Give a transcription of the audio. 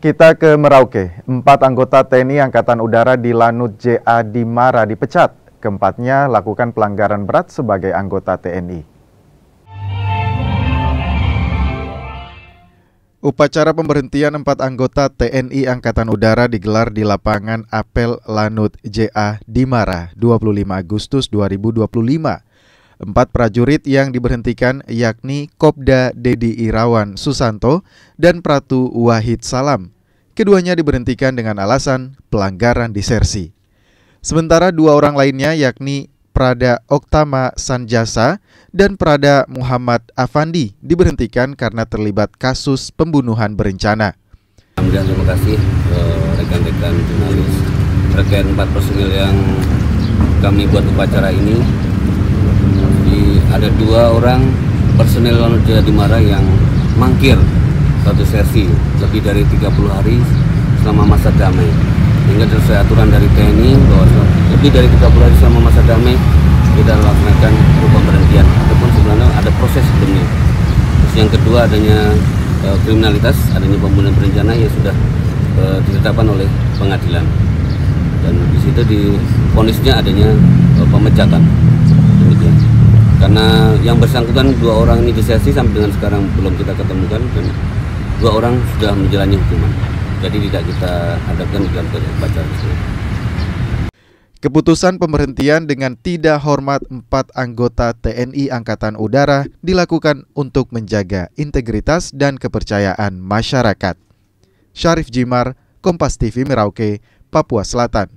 Kita ke Merauke. 4 anggota TNI Angkatan Udara di Lanut JA Dimara dipecat. Keempatnya lakukan pelanggaran berat sebagai anggota TNI. Upacara pemberhentian 4 anggota TNI Angkatan Udara digelar di lapangan Apel Lanut JA Dimara 25 Agustus 2025. 4 prajurit yang diberhentikan yakni Kopda Dedi Irawan Susanto dan Pratu Wahid Salam. Keduanya diberhentikan dengan alasan pelanggaran disersi. Sementara 2 orang lainnya yakni Prada Oktama Sanjasa dan Prada Muhammad Afandi diberhentikan karena terlibat kasus pembunuhan berencana. Alhamdulillah, terima kasih rekan-rekan jurnalis terkait 4 personil yang kami buat upacara ini. Ada 2 orang personil Lanut JA Dimara yang mangkir satu sesi lebih dari 30 hari selama masa damai. Hingga sesuai aturan dari TNI bahwa lebih dari 30 hari selama masa damai kita laksanakan pemberhentian ataupun sebenarnya ada proses sebelumnya. Terus yang kedua adanya kriminalitas, adanya pembunuhan berencana yang sudah ditetapkan oleh pengadilan. Dan di situ divonisnya adanya pemecatan. Demikian. Karena yang bersangkutan 2 orang ini disersi sampai dengan sekarang belum kita ketemukan dan 2 orang sudah menjalani hukuman. Jadi tidak kita adakan dalam upacara tersebut. Keputusan pemberhentian dengan tidak hormat 4 anggota TNI Angkatan Udara dilakukan untuk menjaga integritas dan kepercayaan masyarakat. Syarif Jimar, Kompas TV Merauke, Papua Selatan.